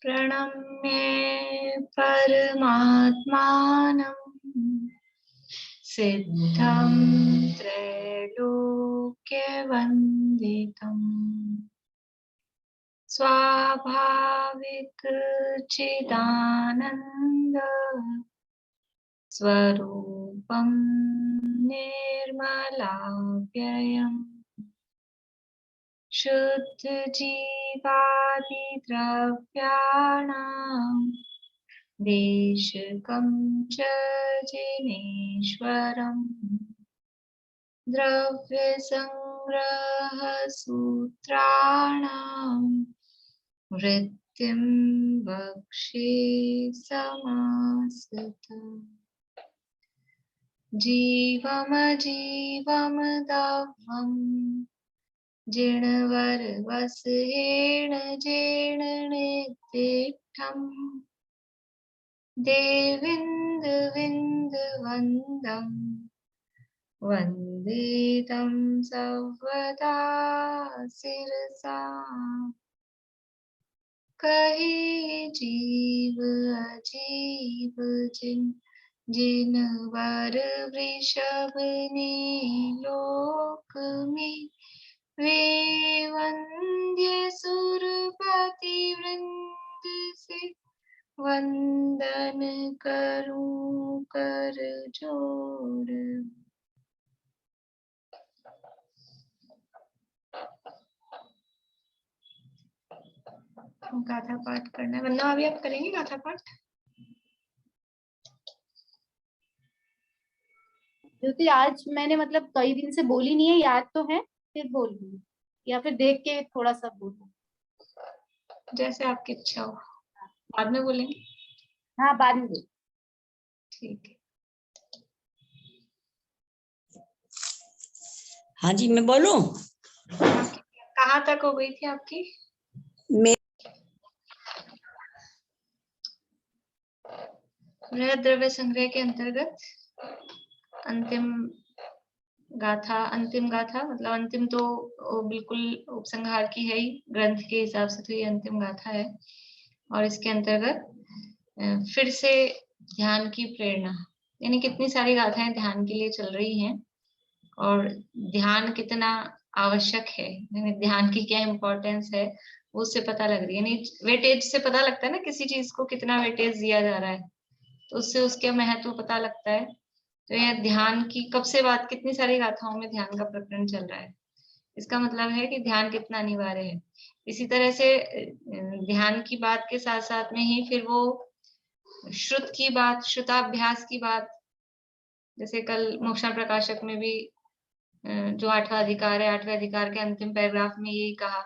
प्रणम्ये परमात्मानं सिद्धं त्रैलोक्यवन्दितम् स्वाभाविक चिदानन्द स्वरूपं निर्मलाव्ययम् शुद्ध जीवादि द्रव्याणां देशकं च जिनेश्वरम् द्रव्य संग्रह सूत्राणां वृत्तिं वक्षे समासतम् जीवमजीवमदव्यम् जिणवरवसहेण जेण निर्दिष्टम् देविन्दुविन्दुवन्दम् वन्दे तं सर्वदा शिरसा कहे जीव अजीव जिनवर वृषभ ने लोक में वे वंद्य सुरपति वृंद से वंदन करूं कर जोड़। गाथा पाठ करना है। वंदना अभी आप करेंगे गाथा पाठ? क्योंकि आज मैंने मतलब कई दिन से बोली नहीं है, याद तो है, फिर बोल दूँ या फिर देख के थोड़ा सा बोलूं, जैसे आपकी इच्छा हो। बाद में बोलेंगे? हाँ बाद में बोल। ठीक है। हाँ जी मैं बोलूं? कहाँ तक हो गई थी आपकी? बृहद द्रव्य संग्रह के अंतर्गत अंतिम गाथा मतलब अंतिम तो बिल्कुल उपसंहार की है ही, ग्रंथ के हिसाब से तो ये अंतिम गाथा है। और इसके अंतर्गत फिर से ध्यान की प्रेरणा, यानी कितनी सारी गाथाएं ध्यान के लिए चल रही हैं और ध्यान कितना आवश्यक है, यानी ध्यान की क्या इम्पोर्टेंस है वो उससे पता लग रही है। यानी वेटेज से पता लगता है ना, किसी चीज को कितना वेटेज दिया जा रहा है तो उससे उसके महत्व पता लगता है। तो यह ध्यान की कब से बात, कितनी सारी गाथाओं में ध्यान का प्रकरण चल रहा है, इसका मतलब है कि ध्यान कितना अनिवार्य है। इसी तरह से ध्यान की बात के साथ साथ में ही फिर वो श्रुत की बात, श्रुताभ्यास की बात, जैसे कल मोक्षण प्रकाशक में भी जो 8वां अधिकार है, 8वें अधिकार के अंतिम पैराग्राफ में यही कहा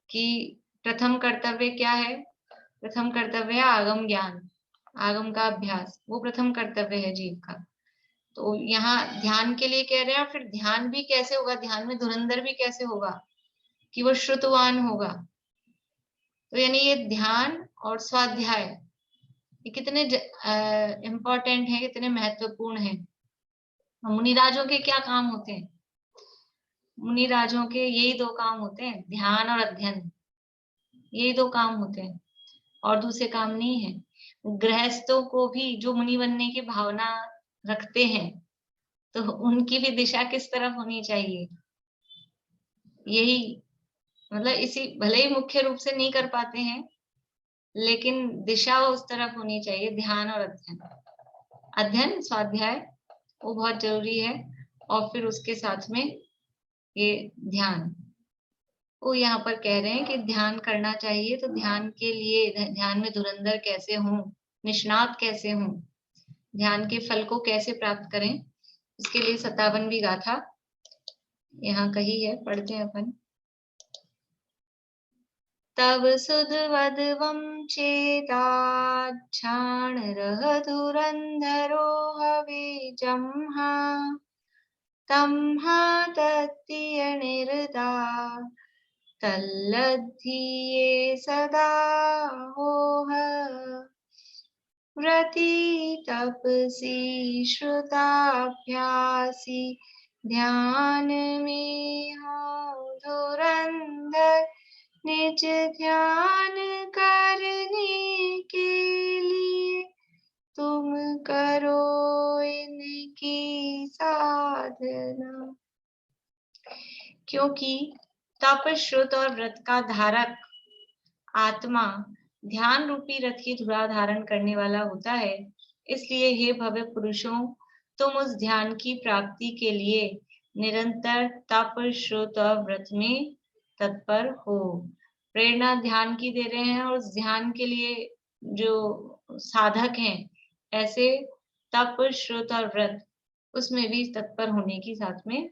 कि प्रथम कर्तव्य क्या है? प्रथम कर्तव्य है आगम ज्ञान, आगम का अभ्यास, वो प्रथम कर्तव्य है जीव का। तो यहाँ ध्यान के लिए कह रहे हैं, फिर ध्यान भी कैसे होगा, ध्यान में धुरंधर भी कैसे होगा कि वो श्रुतवान होगा। तो यानी ये ध्यान और स्वाध्याय ये कितने इम्पोर्टेंट है, कितने महत्वपूर्ण है। मुनिराजों के क्या काम होते हैं? मुनिराजों के यही 2 काम होते हैं, ध्यान और अध्ययन, यही 2 काम होते हैं और दूसरे काम नहीं है। गृहस्थों को भी जो मुनि बनने की भावना रखते हैं तो उनकी भी दिशा किस तरफ होनी चाहिए, यही मतलब इसी, भले ही मुख्य रूप से नहीं कर पाते हैं लेकिन दिशा उस तरफ होनी चाहिए, ध्यान और अध्ययन। अध्ययन स्वाध्याय वो बहुत जरूरी है और फिर उसके साथ में ये ध्यान। वो यहाँ पर कह रहे हैं कि ध्यान करना चाहिए, तो ध्यान के लिए ध्यान में धुरंधर कैसे हों, निष्णात कैसे हों, ध्यान के फल को कैसे प्राप्त करें, इसके लिए 57वीं गाथा यहाँ कही है, पढ़ते हैं अपन। तब सुदवद्वं चेताच्छाणरः धुरन्धरो हवे जम्हा तम्हा तत्तियनिर्दा तल्लद्धीये सदा होह व्रती तपसी श्रुताभ्यासी ध्यान में हो धुरंधर निज ध्यान कर क्योंकि तप, श्रुत और व्रत का धारक आत्मा ध्यान रूपी रथ की धुरा धारण करने वाला होता है, इसलिए हे भव्य पुरुषों, तुम उस ध्यान की प्राप्ति के लिए निरंतर तप, श्रुत और व्रत में तत्पर हो। प्रेरणा ध्यान की दे रहे हैं और उस ध्यान के लिए जो साधक हैं, ऐसे तप, श्रुत और व्रत, उसमें भी तत्पर होने की साथ में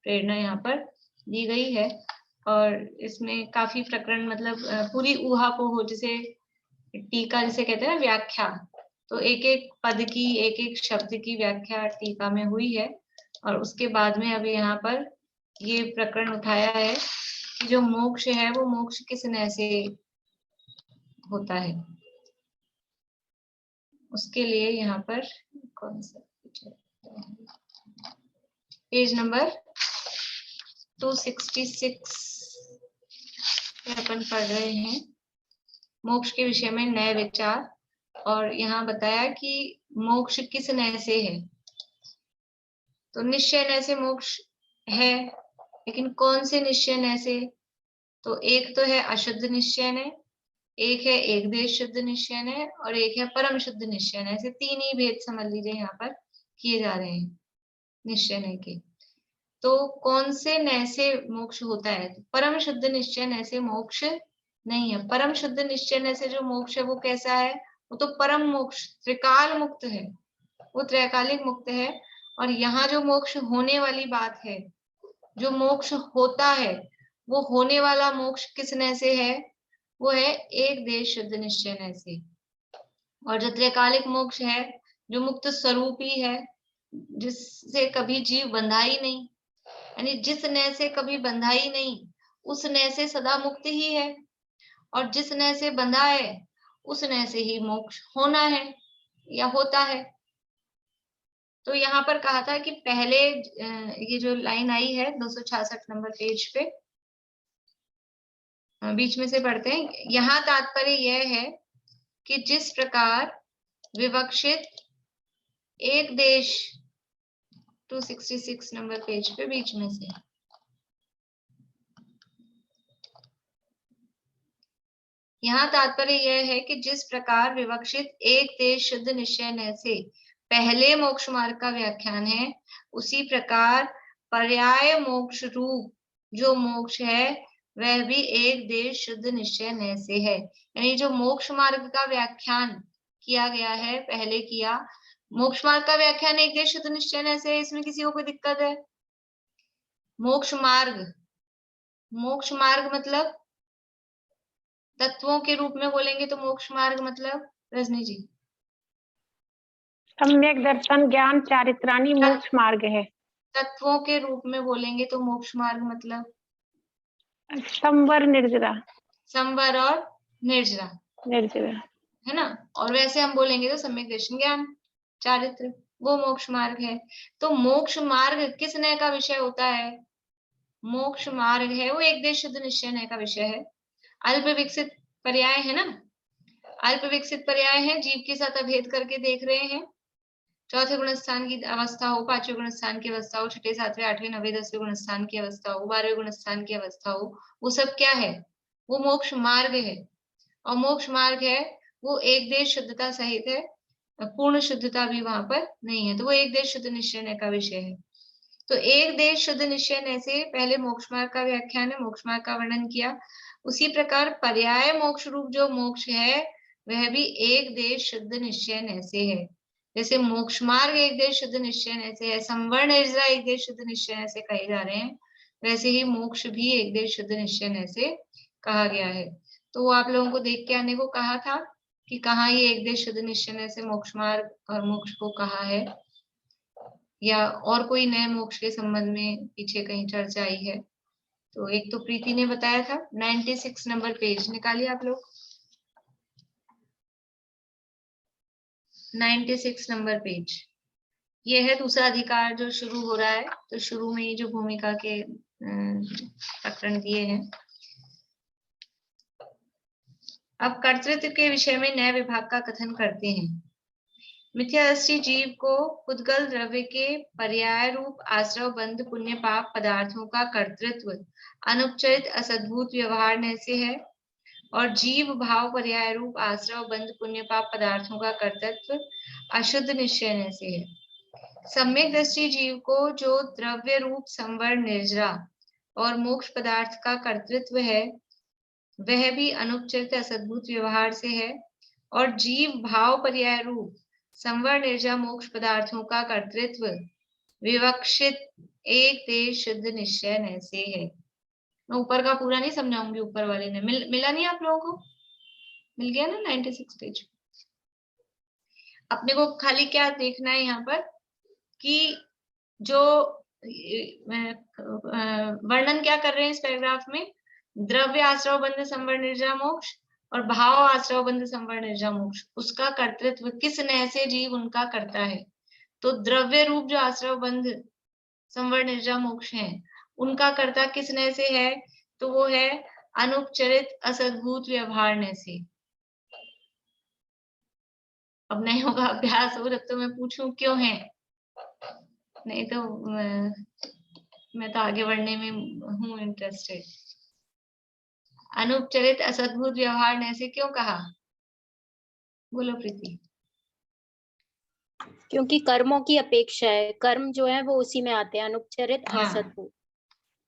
प्रेरणा यहाँ पर दी गई है। और इसमें काफी प्रकरण, मतलब पूरी ऊहापोह, जैसे टीका जिसे कहते हैं ना, व्याख्या, तो एक एक पद की, एक एक शब्द की व्याख्या टीका में हुई है। और उसके बाद में अभी यहाँ पर ये प्रकरण उठाया है कि जो मोक्ष है वो मोक्ष किस नय से होता है। उसके लिए यहाँ पर कौन सा पेज नंबर 266 अपन पढ़ रहे हैं, मोक्ष के विषय में नए विचार। और यहाँ बताया कि मोक्ष किस नय से है, तो निश्चय नय से मोक्ष है, लेकिन कौन से निश्चय नय से? तो एक तो है अशुद्ध निश्चय नय, एक है एक देश शुद्ध निश्चय नय, और एक है परम शुद्ध निश्चय नय। ऐसे तीन ही भेद समझ लीजिए यहाँ पर किए जा रहे हैं निश्चय नय के। तो कौन से नय से मोक्ष होता है? तो परम शुद्ध निश्चय नय से मोक्ष नहीं है। परम शुद्ध निश्चय नय से जो मोक्ष है वो कैसा है? वो तो परम मोक्ष, त्रिकाल मुक्त है, वो त्रैकालिक मुक्त है। और यहाँ जो मोक्ष होने वाली बात है, जो मोक्ष होता है, वो होने वाला मोक्ष किस नय से है? वो है एक देश शुद्ध निश्चय नय से। और जो त्रैकालिक मोक्ष है, जो मुक्त स्वरूप ही है, जिससे कभी जीव बंधा ही नहीं, यानी जिस नय से कभी बंधा ही नहीं, उस नय से सदा मुक्त ही है। और जिस नय से बंधा है, उस नय से ही मोक्ष होना है या होता है। तो यहाँ पर कहा था कि पहले ये जो लाइन आई है 266 नंबर पेज पे, बीच में से पढ़ते हैं। यहाँ तात्पर्य यह है कि जिस प्रकार विवक्षित एक देश, 266 नंबर पेज पे बीच में से, यहाँ तात्पर्य यह है कि जिस प्रकार विवक्षित एक देश शुद्ध निश्चय नय से पहले मोक्ष मार्ग का व्याख्यान है, उसी प्रकार पर्याय मोक्ष रूप जो मोक्ष है वह भी एक देश शुद्ध निश्चय नय से है। यानी जो मोक्ष मार्ग का व्याख्यान किया गया है, पहले किया, मोक्ष मार्ग का व्याख्यान एक देश शुद्ध निश्चय नय से है, इसमें किसी को कोई दिक्कत है? मोक्ष मार्ग, मोक्ष मार्ग मतलब तत्वों के रूप में बोलेंगे तो मोक्ष मार्ग मतलब, रजनी जी? सम्यक दर्शन ज्ञान चारित्राणी मोक्ष मार्ग है। तत्वों के रूप में बोलेंगे तो मोक्ष मार्ग मतलब संवर निर्जरा, संवर और निर्जरा, निर्जरा है ना। और वैसे हम बोलेंगे तो सम्यक दर्शन ज्ञान चारित्र, वो मोक्ष मार्ग है। तो मोक्ष मार्ग किस नय का विषय होता है? मोक्ष मार्ग है वो एक देश शुद्ध निश्चय नय का विषय है। अल्प विकसित पर्याय है ना, अल्प विकसित पर्याय है, जीव के साथ अभेद करके देख रहे हैं। चौथे गुण स्थान की अवस्था हो, पांचवें गुण स्थान की अवस्था हो, छठे सातवें आठवें नवे 10वें गुण स्थान की अवस्था हो, 12वें गुण स्थान की अवस्था हो, वो सब क्या है? वो मोक्ष मार्ग है। और मोक्ष मार्ग है वो एक देश शुद्धता सहित है, पूर्ण शुद्धता भी वहां पर नहीं है, तो वो एक देश शुद्ध निश्चय नय का विषय है। तो एक देश शुद्ध निश्चय नय से पहले मोक्ष मार्ग का व्याख्यान है, मोक्ष मार्ग का वर्णन किया। उसी प्रकार पर्याय मोक्ष रूप जो मोक्ष है वह भी एक देश शुद्ध निश्चय नय से है। जैसे मोक्ष मार्ग एक देश शुद्ध निश्चय नय से है, संवर्ण निर्जरा एक देश शुद्ध निश्चय नय से कहे जा रहे हैं, वैसे ही मोक्ष भी एक देश शुद्ध निश्चय नय से कहा गया है। तो वो आप लोगों को देख के आने को कहा था कि कहाँ ये एक देश शुद्ध निश्चय नय से मोक्ष मार्ग और मोक्ष को कहा है, या और कोई नए मोक्ष के संबंध में पीछे कहीं चर्चा आई है। तो एक तो प्रीति ने बताया था। 96 नंबर पेज निकालिए आप लोग, 96 नंबर पेज। ये है दूसरा अधिकार जो शुरू हो रहा है। तो शुरू में ही जो भूमिका के प्रकरण दिए हैं। अब कर्तृत्व के विषय में नए विभाग का कथन करते हैं। मिथ्यादृष्टि जीव को पुद्गल द्रव्य के पर्याय रूप आश्रव बंध पुण्य पाप पदार्थों का कर्तृत्व अनुपचरित असद्भुत व्यवहार से है, और जीव भाव पर्याय रूप आश्रव बंध पुण्य पाप पदार्थों का कर्तृत्व अशुद्ध निश्चय से है। सम्यक दृष्टि जीव को जो द्रव्य रूप संवर निर्जरा और मोक्ष पदार्थ का कर्तृत्व है, वह भी अनुपचरित असद्भुत व्यवहार से है, और जीव भाव पर्याय रूप संवर निर्जरा मोक्ष पदार्थों का कर्तृत्व विवक्षित एक देश शुद्ध निश्चय से है। मैं ऊपर का पूरा नहीं समझाऊंगी, ऊपर वाले ने मिला नहीं आप लोगों को? मिल गया ना 96 पेज? अपने को खाली क्या देखना है यहाँ पर कि जो वर्णन क्या कर रहे हैं इस पैराग्राफ में, द्रव्य आश्रव बंध संवर निर्जरा मोक्ष और भाव आश्रव बंध संवर निर्जरा मोक्ष, उसका कर्तृत्व किस नय से जीव उनका करता है। तो द्रव्य रूप जो आश्रव बंध संवर निर्जरा मोक्ष है, उनका कर्ता किस नय से है? तो वो है अनुपचरित असद्भुत व्यवहार नय से। अब नहीं होगा अभ्यास हो, जब तो मैं पूछूं क्यों है, नहीं तो मैं तो आगे बढ़ने में हूँ इंटरेस्टेड। अनुपचरित असद्भुत व्यवहार ने से क्यों कहा? बोलो प्रीति। क्योंकि कर्मों की अपेक्षा है, कर्म जो है वो उसी में आते हैं, अनुपचरित हाँ। असद्भुत।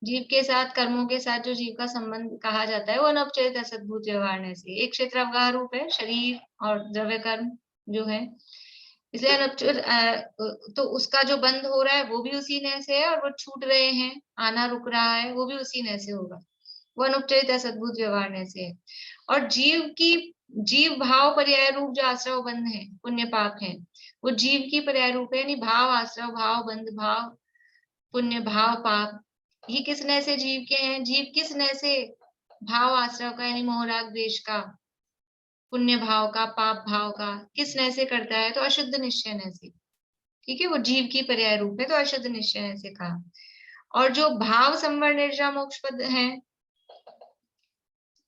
जीव के साथ कर्मों के साथ जो जीव का संबंध कहा जाता है वो अनुपचरित असद्भुत व्यवहार ने से। एक क्षेत्र अवगाह रूप है शरीर और द्रव्य कर्म जो है, इसलिए अनुपचरित तो उसका जो बंध हो रहा है वो भी उसी नय से है, और वो छूट रहे हैं, आना रुक रहा है, वो भी उसी नय से होगा, वो अनुपचरित असद्भुत व्यवहार नय से है। और जीव भाव पर्याय रूप जो आश्रव बंध है पुण्य पाप है, वो जीव की पर्याय रूप है, यानी भाव आश्रव भाव बंध भाव पुण्य भाव पाप, ये किस नय से जीव के हैं? जीव किस नय से भाव आश्रव का यानी मोहराग द्वेष का, पुण्य भाव का, पाप भाव का किस नय से करता है? तो अशुद्ध निश्चय नय से। ठीक है, वो जीव की पर्याय रूप है, तो अशुद्ध निश्चय नय से कहा। और जो भाव संवर निर्जरा मोक्ष पद है,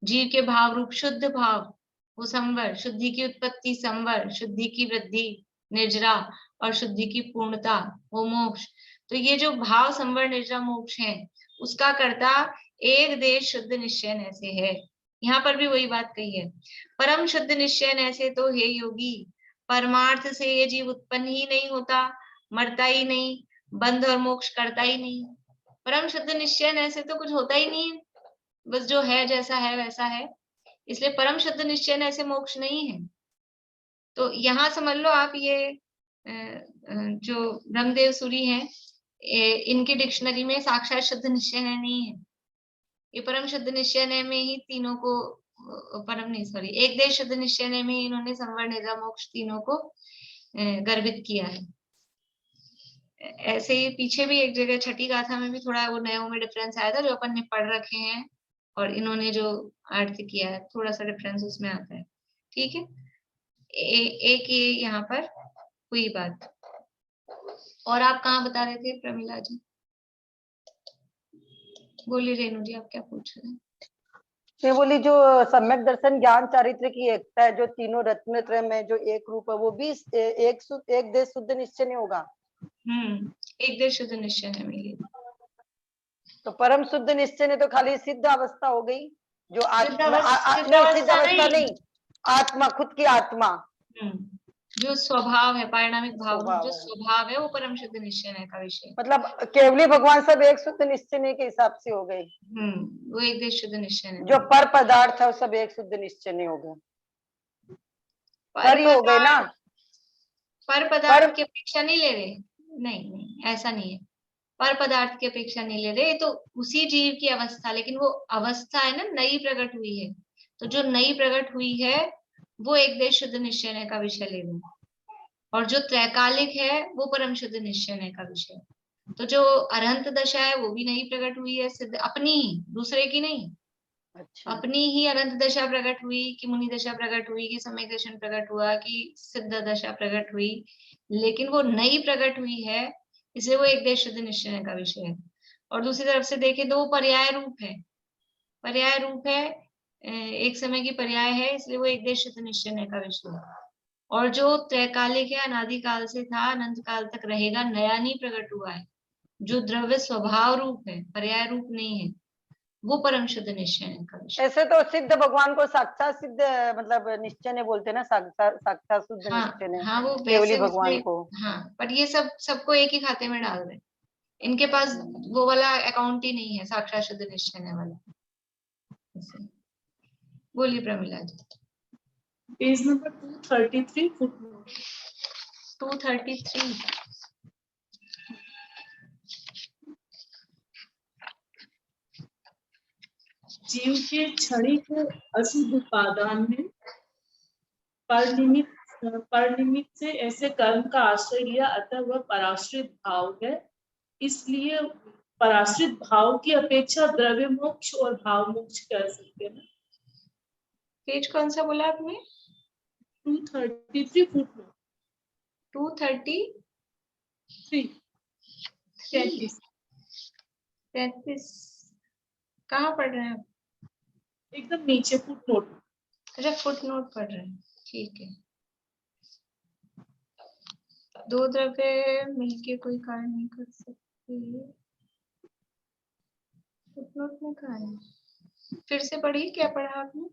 जीव के भाव रूप शुद्ध भाव, वो संवर, शुद्धि की उत्पत्ति संवर, शुद्धि की वृद्धि निर्जरा और शुद्धि की पूर्णता वो मोक्ष। तो ये जो भाव संवर निर्जरा मोक्ष है, उसका कर्ता एक देश शुद्ध निश्चय नय से है। यहाँ पर भी वही बात कही है, परम शुद्ध निश्चय नय से तो हे योगी परमार्थ से ये जीव उत्पन्न ही नहीं होता, मरता ही नहीं, बंध और मोक्ष करता ही नहीं। परम शुद्ध निश्चय नय से तो कुछ होता ही नहीं, बस जो है जैसा है वैसा है, इसलिए परम शुद्ध निश्चय नय से मोक्ष नहीं है। तो यहाँ समझ लो आप, ये जो ब्रह्मदेव सूरी हैं, इनकी डिक्शनरी में साक्षात शुद्ध निश्चय नय नहीं है, ये परम शुद्ध निश्चय नय में ही तीनों को, परम नहीं सॉरी, एक देश शुद्ध निश्चय नय में इन्होंने संवर निर्जरा मोक्ष तीनों को गर्भित किया है। ऐसे ही पीछे भी एक जगह छठी गाथा में भी थोड़ा वो नयों में डिफरेंस आया था, जो अपन ने पढ़ रखे हैं और इन्होंने जो अर्थ किया है, थोड़ा सा डिफरेंस उसमें आता है। ठीक है, एक ये यहाँ पर हुई बात। और आप कहाँ बता रहे थे प्रमिला जी? बोलिए रेणु जी, आप क्या पूछ रहे हैं? मैं बोली जो सम्यक दर्शन ज्ञान चारित्र की एकता है, जो तीनों रत्न त्रय में जो एक रूप है, वो भी एक देश शुद्ध निश्चय नहीं होगा? एक देश शुद्ध निश्चय है मिली। तो परम शुद्ध निश्चय ने तो खाली सिद्ध अवस्था हो गई, जो सिद्ध अवस्था नहीं, आत्मा, खुद की आत्मा, जो स्वभाव है, पारिणामिक भाव रूप जो स्वभाव है, वो परम शुद्ध निश्चय का विषय। मतलब केवली भगवान सब एक शुद्ध निश्चय के हिसाब से हो गए। वो एक देश शुद्ध निश्चय, जो पर पदार्थ है वो सब एक शुद्ध निश्चय हो गए, पर ही हो गए ना। पर पदार्थ की अपेक्षा नहीं ले रहे, नहीं ऐसा नहीं है, पर पदार्थ की अपेक्षा नहीं ले रहे, तो उसी जीव की अवस्था, लेकिन वो अवस्था है ना नई प्रकट हुई है, तो जो नई प्रकट हुई है वो एक देश शुद्ध निश्चय का विषय ले रहे, और जो त्रैकालिक है वो परम शुद्ध निश्चय का विषय। तो जो अरहंत दशा है वो भी नई प्रकट हुई है, सिद्ध अपनी ही, दूसरे की नहीं। अच्छा। अपनी ही अनंत दशा प्रकट हुई कि मुनि दशा प्रकट हुई कि सम्यक दर्शन प्रकट हुआ कि सिद्ध दशा प्रकट हुई, लेकिन वो नई प्रकट हुई है, इसलिए वो एक देश शुद्ध निश्चय का विषय है। और दूसरी तरफ से देखें तो वो पर्याय रूप है, पर्याय रूप है, एक समय की पर्याय है, इसलिए वो एक देश शुद्ध निश्चय का विषय है। और जो त्रैकालिक है, अनादिकाल से था, अनंत काल तक रहेगा, नया नहीं प्रकट हुआ है, जो द्रव्य स्वभाव रूप है, पर्याय रूप नहीं है, वो परम शुद्ध निश्चय है का विषय। ऐसे तो सिद्ध भगवान को साक्षात सिद्ध मतलब निश्चय ने बोलते हैं ना, साक्षात साक्षात शुद्ध निश्चय ने, हाँ वो केवली वैसे भगवान उसमें, को। हाँ बट ये सब सबको एक ही खाते में डाल रहे हैं, इनके पास वो वाला अकाउंट ही नहीं है, साक्षात शुद्ध निश्चय ने वाला। ऐसे। बोलिए Pramila ji. Page number 233 footnote. 233। जीव के क्षणिक अशुद्ध उपादान में परनिमित्त से ऐसे कर्म का आश्रय लिया, अतः वह पराश्रित भाव है, इसलिए पराश्रित भाव की अपेक्षा द्रव्य मोक्ष और भाव मोक्ष कह सकते हैं। पेज कौन सा बोला आपने? 233 फुटनोट। 233। 33 कहाँ पढ़ रहे हैं आप? एकदम नीचे फुटनोट। अच्छा फुटनोट पढ़ रहे हैं, ठीक है। दो द्रव्य मिलके कोई कार्य नहीं कर सकते, फुटनोट में कहाँ है? फिर से पढ़िए, क्या पढ़ा आपने?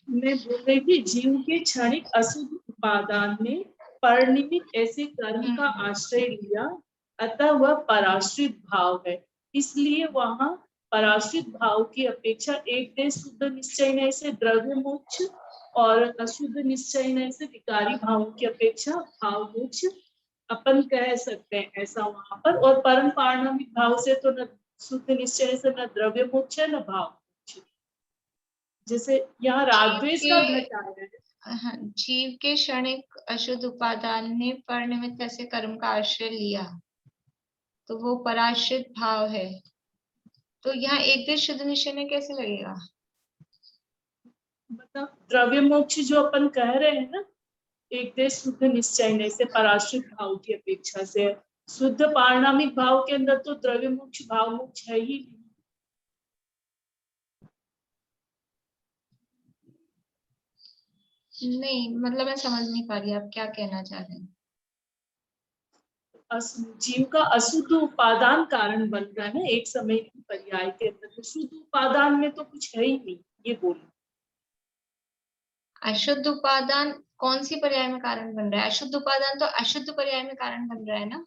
मैं बोल रही थी, जीव के क्षणिक अशुद्ध उपादान ने परिनिमित ऐसे कर्म का आश्रय लिया, अतः वह पराश्रित भाव है, इसलिए वहां पराश्रित भाव की अपेक्षा एक देश शुद्ध निश्चय से द्रव्य मोक्ष और अशुद्ध निश्चय से विकारी भावों की अपेक्षा भाव मोक्ष अपन कह सकते हैं ऐसा वहां पर। और परम पारणामिक भाव से तो न शुद्ध निश्चय से न द्रव्य मोक्ष है न भाव मोक्ष। जैसे यहाँ रागद्वेष का घट आया है। हाँ, जीव के क्षणिक अशुद्ध उपादान ने परनिमित्त ऐसे कर्म का आश्रय लिया, तो वो पराश्रित भाव है। तो यहाँ एक देश शुद्ध निश्चय में कैसे लगेगा? मतलब द्रव्य मोक्ष जो अपन कह रहे हैं ना, एक देश शुद्ध निश्चय से पराश्रित भाव की अपेक्षा से, शुद्ध पारणामिक भाव के अंदर तो द्रव्य मोक्ष भाव मोक्ष है ही नहीं, मतलब मैं समझ नहीं पा रही आप क्या कहना चाह रहे हैं। जीव का अशुद्ध उपादान कारण बन रहा है ना एक समय की पर्याय के अंदर, तो शुद्ध उपादान में तो कुछ है ही नहीं, ये बोलो। अशुद्ध उपादान कौन सी पर्याय में कारण बन रहा है? अशुद्ध उपादान तो अशुद्ध पर्याय में कारण बन रहा है ना,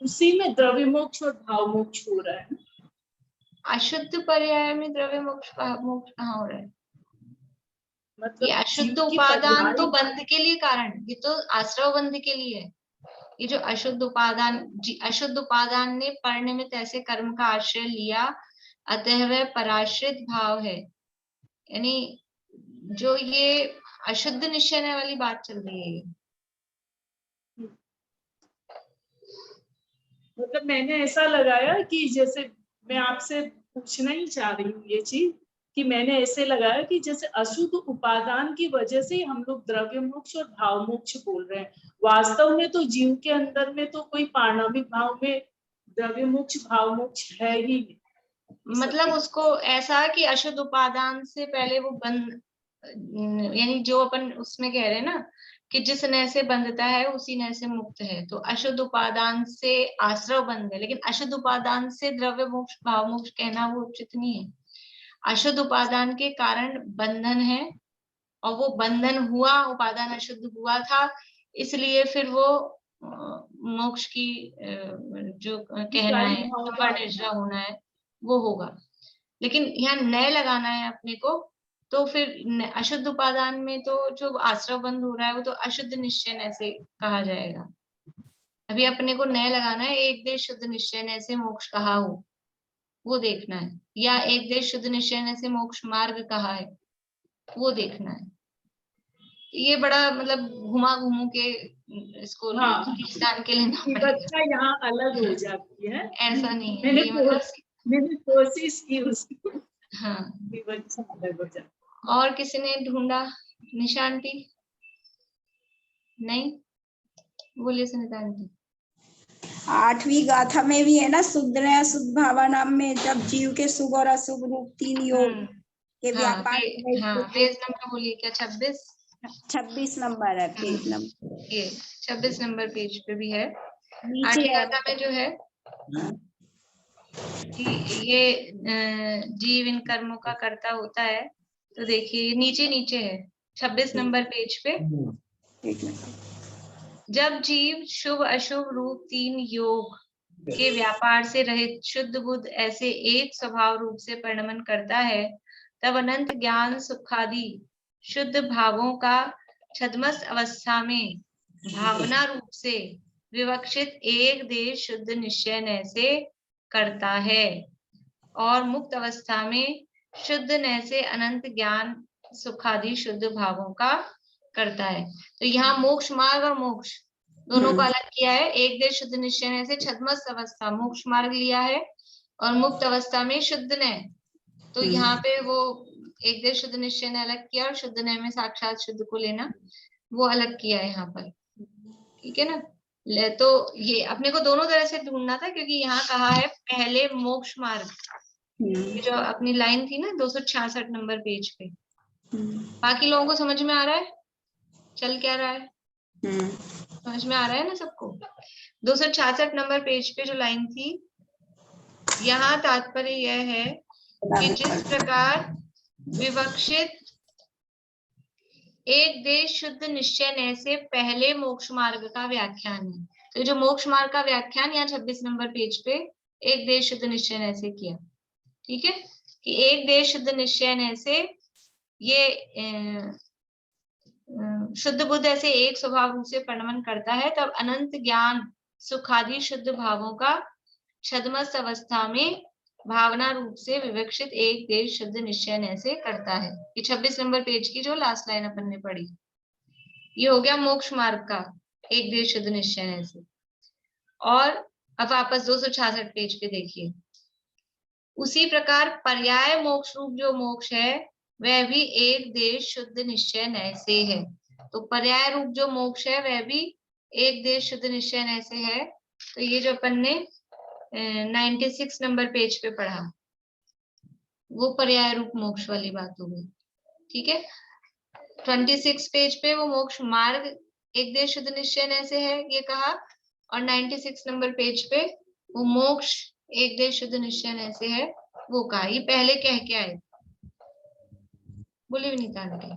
उसी में द्रव्य मोक्ष और भाव मोक्ष हो रहा है ना। अशुद्ध पर्याय में द्रव्य मोक्ष भाव मोक्ष कहाँ हो रहा है? मतलब ये अशुद्ध उपादान तो बंध के लिए कारण, ये तो आश्रव बंध के लिए है। ये जो अशुद्ध उपादान ने परिनिमित ऐसे कर्म का आश्रय लिया, अतः वह पराश्रित भाव है, यानी जो ये अशुद्ध निश्चय वाली बात चल रही है। मतलब मैंने ऐसा लगाया कि जैसे मैं आपसे पूछना ही चाह रही हूँ ये चीज, कि मैंने ऐसे लगाया कि जैसे अशुद्ध उपादान की वजह से हम लोग द्रव्य मोक्ष और भाव मोक्ष बोल रहे हैं। वास्तव में तो जीव के अंदर में तो कोई पारणामिक भाव में द्रव्य मोक्ष भाव मोक्ष है ही नहीं। मतलब उसको ऐसा कि अशुद्ध उपादान से पहले वो बंध, यानी जो अपन उसमें कह रहे हैं ना कि जिस नय से बंधता है उसी नय से मुक्त है, तो अशुद्ध उपादान से आश्रव बंध है, लेकिन अशुद्ध उपादान से द्रव्य मोक्ष भाव मोक्ष कहना वो उचित नहीं है। अशुद्ध उपादान के कारण बंधन है, और वो बंधन हुआ, उपादान अशुद्ध हुआ था, इसलिए फिर वो मोक्ष की जो कहना है निर्जरा होना है वो होगा। लेकिन यहाँ नय लगाना है अपने को, तो फिर अशुद्ध उपादान में तो जो आश्रव बंध हो रहा है वो तो अशुद्ध निश्चय ऐसे कहा जाएगा। अभी अपने को नय लगाना है, एक देश शुद्ध निश्चय से मोक्ष कहा हो वो देखना है, या एक देश शुद्ध निश्चय से मोक्ष मार्ग कहा है वो देखना है। ये बड़ा मतलब घुमा घुमू के इसको स्थान के लेना पड़ेगा, यहाँ अलग हो जाती है, ऐसा नहीं है। मैंने कोशिश की उसको। हाँ, अलग हो जाती। और किसी ने ढूंढा? निशांती नहीं, बोलिए सुनीतांटी। 8वीं गाथा में भी है ना, शुद्ध अशुद्ध भावा नाम में जब जीव के शुभ और अशुभ रूप 3 योग के व्यापार। पेज नंबर बोलिए क्या? 26। 26 नंबर है पेज नंबर। ये 26 नंबर पेज पे भी है। नीचे आठवीं है। गाथा में जो है कि ये जीव इन कर्मों का कर्ता होता है। तो देखिए नीचे नीचे है 26 नंबर पेज पे। एक मिनट। जब जीव शुभ अशुभ रूप 3 योग के व्यापार से रहित शुद्ध बुद्ध ऐसे एक स्वभाव रूप से परिणमन करता है, तब अनंत ज्ञान सुखादि शुद्ध भावों का छद्मस अवस्था में भावना रूप से विवक्षित एक देश शुद्ध निश्चय नय से करता है, और मुक्त अवस्था में शुद्ध नय से अनंत ज्ञान सुखादि शुद्ध भावों का करता है। तो यहाँ मोक्ष मार्ग और मोक्ष दोनों को अलग किया है। एक देश शुद्ध निश्चय नय से छद्मस अवस्था मोक्ष मार्ग लिया है, और मुक्त अवस्था में शुद्ध नय। तो यहाँ पे वो एक देश शुद्ध निश्चय नय अलग किया और शुद्ध नय में साक्षात शुद्ध को लेना वो अलग किया है यहाँ पर। ठीक है ना। तो ये अपने को दोनों तरह से ढूंढना था, क्योंकि यहाँ कहा है पहले मोक्ष मार्ग, ये जो अपनी लाइन थी ना 266 नंबर पेज पे। बाकी लोगों को समझ में आ रहा है चल क्या रहा है? समझ में आ रहा है ना सबको? 266 नंबर पेज पे जो लाइन थी, यहाँ तात्पर्य यह है कि जिस प्रकार विवक्षित एक देश शुद्ध निश्चय नय से पहले मोक्ष मार्ग का व्याख्यान है। तो जो मोक्ष मार्ग का व्याख्यान यहाँ 26 नंबर पेज पे एक देश शुद्ध निश्चय नय से किया। ठीक है, कि एक देश शुद्ध निश्चय नय से ये शुद्ध बुद्ध ऐसे एक स्वभाव रूप से परिणमन करता है, तब अनंत ज्ञान सुखादि शुद्ध भावों का छद्मस अवस्था में भावना रूप से विवक्षित एक देश शुद्ध निश्चय नय से करता है। ये 26 नंबर पेज की जो लास्ट लाइन अपन ने पढ़ी, ये हो गया मोक्ष मार्ग का एक देश शुद्ध निश्चय नय से। और अब वापस 266 पेज पे देखिए, उसी प्रकार पर्याय मोक्ष रूप जो मोक्ष है वह भी एक देश शुद्ध निश्चय नय से है। तो पर्याय रूप जो मोक्ष है वह भी एक देश शुद्ध निश्चय नय से है। तो ये जो अपन ने 96 नंबर पेज पे पढ़ा, वो पर्याय रूप मोक्ष वाली बात हो गई। ठीक है, 26 पेज पे वो मोक्ष मार्ग एक देश शुद्ध निश्चय नय से है ये कहा, और 96 नंबर पेज पे वो मोक्ष एक देश शुद्ध निश्चय नय से है वो कहा। ये पहले कह के आए। बोलिए विनीता आंटी।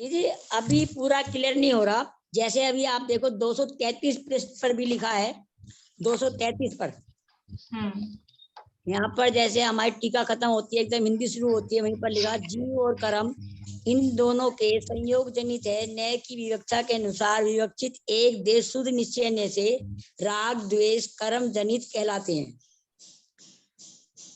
दीदी अभी पूरा क्लियर नहीं हो रहा। जैसे अभी आप देखो 233 पृष्ठ पर भी लिखा है, 233 पर यहाँ पर जैसे हमारी टीका खत्म होती है एकदम हिंदी शुरू होती है, वहीं पर लिखा जीव और कर्म इन दोनों के संयोग जनित है। न्याय की विवक्षा के अनुसार विवक्षित एक देश शुद्ध निश्चय नय से राग द्वेष कर्म जनित कहलाते हैं,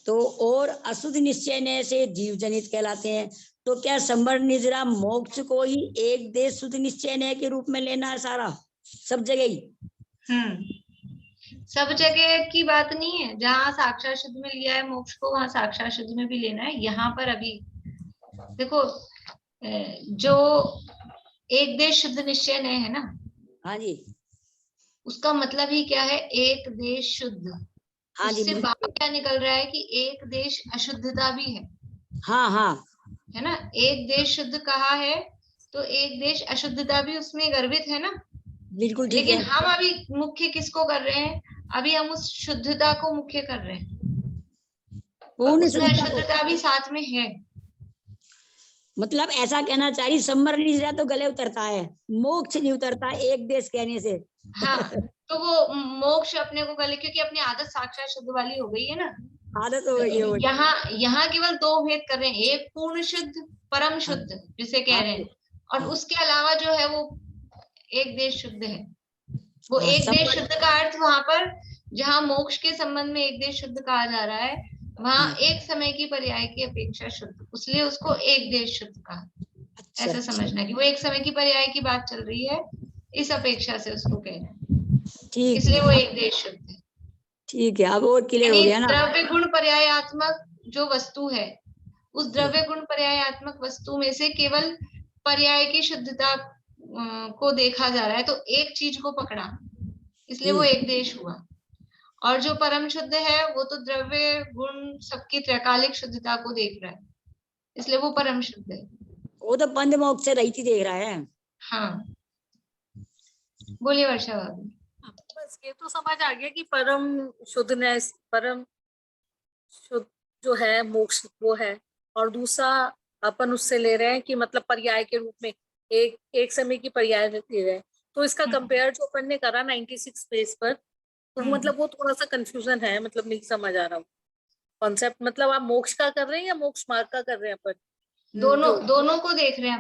तो और अशुद्ध निश्चय नय से जीव जनित कहलाते हैं। तो क्या संवर निजरा मोक्ष को ही एक देश शुद्ध निश्चय नय के रूप में लेना है सारा सब जगह ही? सब जगह की बात नहीं है। जहाँ साक्षात शुद्ध में लिया है मोक्ष को, वहां साक्षात शुद्ध में भी लेना है। यहाँ पर अभी देखो जो एक देश शुद्ध निश्चय नय है ना, हाँ जी, उसका मतलब ही क्या है? एक देश शुद्ध। हाँ जी, उससे बात क्या निकल रहा है कि एक देश अशुद्धता भी है। हाँ हाँ, है ना। एक देश शुद्ध कहा है तो एक देश अशुद्धता भी उसमें गर्भित है ना। बिल्कुल ठीक लेकिन है। हम अभी मुख्य किसको कर रहे हैं? अभी हम उस शुद्धता को मुख्य कर रहे हैं, उसमें अशुद्धता भी साथ में है। मतलब ऐसा कहना चाहिए संवर निजरा तो गले उतरता है, मोक्ष नहीं उतरता एक देश कहने से। हाँ, तो वो मोक्ष अपने को गले, क्योंकि अपनी आदत साक्षात शुद्ध वाली हो गई है ना, आदत हो गई है। यहाँ केवल दो भेद कर रहे हैं, एक पूर्ण शुद्ध परम शुद्ध जिसे कह रहे हैं, और उसके अलावा जो है वो एक देश शुद्ध है। वो एक देश शुद्ध का अर्थ वहां पर जहाँ मोक्ष के संबंध में एक देश शुद्ध कहा जा रहा है, वहां एक समय की पर्याय की अपेक्षा शुद्ध, इसलिए उसको एक देश शुद्ध कहा। ऐसा समझना कि वो एक समय की पर्याय की बात चल रही है, इस अपेक्षा से उसको कह रहे हैं, इसलिए वो एक देश शुद्ध है। ठीक है, अब और क्लियर हो गया ना। द्रव्य गुण पर्यायात्मक जो वस्तु है, उस द्रव्य गुण पर्यायात्मक वस्तु में से केवल पर्याय की शुद्धता को देखा जा रहा है, तो एक चीज को पकड़ा, इसलिए वो एक देश हुआ। और जो परम शुद्ध है वो तो द्रव्य गुण सबकी त्रैकालिक शुद्धता को देख रहा है, इसलिए वो परम शुद्ध है। वो तो बंद मोक्ष से रहित ही देख रहा है। हाँ, बोलिए वर्षा भाभी। बस ये तो समझ आ गया कि परम शुद्धनेस, परम शुद्ध जो है मोक्ष वो है, और दूसरा अपन उससे ले रहे हैं कि मतलब पर्याय के रूप में एक समय की पर्याय ले रहे हैं। तो इसका कंपेयर जो अपन ने करा 96 पेज पर, तो मतलब वो थोड़ा सा कंफ्यूजन है, मतलब नहीं समझ आ रहा कॉन्सेप्ट। मतलब आप मोक्ष का कर रहे हैं या मोक्ष मार्ग का कर रहे हैं अपन? दोनों को देख रहे हैं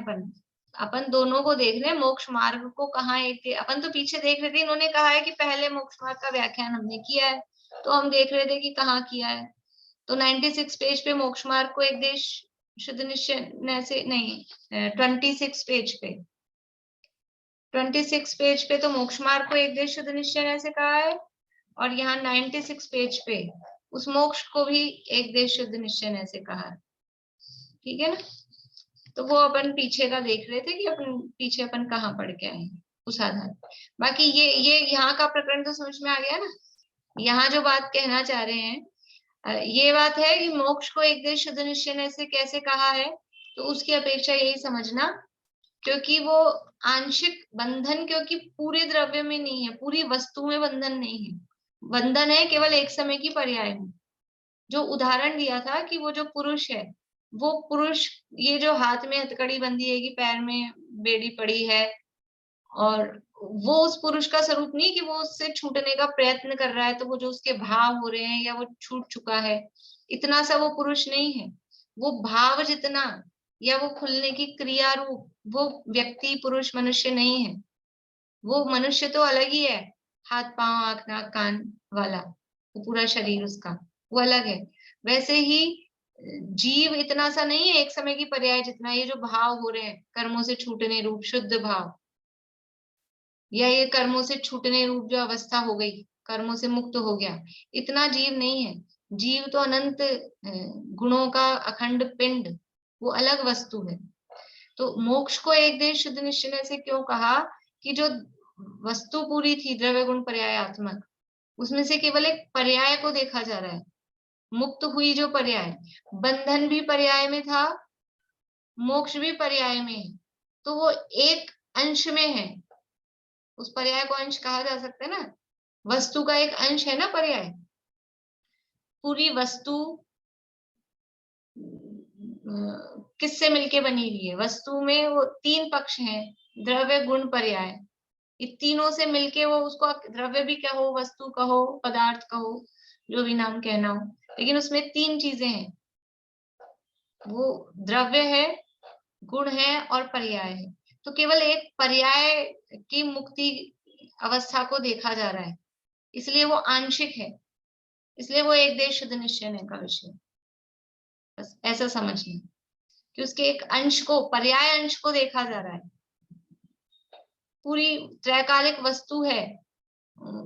अपन दोनों को देख रहे हैं। मोक्ष मार्ग को कहाँ अपन तो पीछे देख रहे थे, इन्होंने कहा है कि पहले मोक्ष मार्ग का व्याख्यान हमने किया है, तो हम देख रहे थे कि कहाँ किया है। तो 96 पेज पे मोक्ष मार्ग को एक देश शुद्ध निश्चय से नहीं, 26 पेज पे तो मोक्ष मार्ग को एक देश शुद्ध निश्चय से कहा है, और यहाँ 96 पेज पे उस मोक्ष को भी एक देश शुद्ध निश्चय से कहा है। ठीक है ना? तो वो अपन पीछे का देख रहे थे कि अपन कहाँ पढ़ के आए उस आधार। बाकी ये यहाँ का प्रकरण तो समझ में आ गया ना। यहाँ जो बात कहना चाह रहे हैं ये बात है कि मोक्ष को एक देश शुद्ध निश्चय से कैसे कहा है, तो उसकी अपेक्षा यही समझना, क्योंकि वो आंशिक बंधन, क्योंकि पूरे द्रव्य में नहीं है, पूरी वस्तु में बंधन नहीं है। बंधन है केवल एक समय की पर्याय में। जो उदाहरण दिया था कि वो जो पुरुष है, वो पुरुष, ये जो हाथ में हथकड़ी बंधी है कि पैर में बेड़ी पड़ी है, और वो उस पुरुष का स्वरूप नहीं कि वो उससे छूटने का प्रयत्न कर रहा है, तो वो जो उसके भाव हो रहे हैं या वो छूट चुका है, इतना सा वो पुरुष नहीं है। वो भाव जितना या वो खुलने की क्रिया रूप वो व्यक्ति पुरुष मनुष्य नहीं है। वो मनुष्य तो अलग ही है, हाथ पांव आंख नाक कान वाला, वो पूरा शरीर उसका वो अलग है। वैसे ही जीव इतना सा नहीं है एक समय की पर्याय जितना ये जो भाव हो रहे हैं कर्मों से छूटने रूप शुद्ध भाव, या ये कर्मों से छूटने रूप जो अवस्था हो गई, कर्मों से मुक्त हो गया, इतना जीव नहीं है। जीव तो अनंत गुणों का अखंड पिंड, वो अलग वस्तु है। तो मोक्ष को एक देश शुद्ध निश्चय से क्यों कहा कि जो वस्तु पूरी थी द्रव्य गुण पर्यायात्मक, उसमें से केवल एक पर्याय को देखा जा रहा है। मुक्त हुई जो पर्याय, बंधन भी पर्याय में था, मोक्ष भी पर्याय में है, तो वो एक अंश में है। उस पर्याय को अंश कहा जा सकता है ना, वस्तु का एक अंश है ना पर्याय। पूरी वस्तु किससे मिलके बनी हुई है? वस्तु में वो तीन पक्ष हैं, द्रव्य गुण पर्याय। ये तीनों से मिलके वो, उसको द्रव्य भी कहो, वस्तु कहो, पदार्थ कहो, जो भी नाम कहना हो, लेकिन उसमें तीन चीजें हैं। वो द्रव्य है, गुण है और पर्याय है। तो केवल एक पर्याय की मुक्ति अवस्था को देखा जा रहा है, इसलिए वो आंशिक है, इसलिए वो एक देश शुद्ध निश्चय का विषय। बस ऐसा समझना कि उसके एक अंश को, पर्याय अंश को देखा जा रहा है। पूरी त्रैकालिक वस्तु है,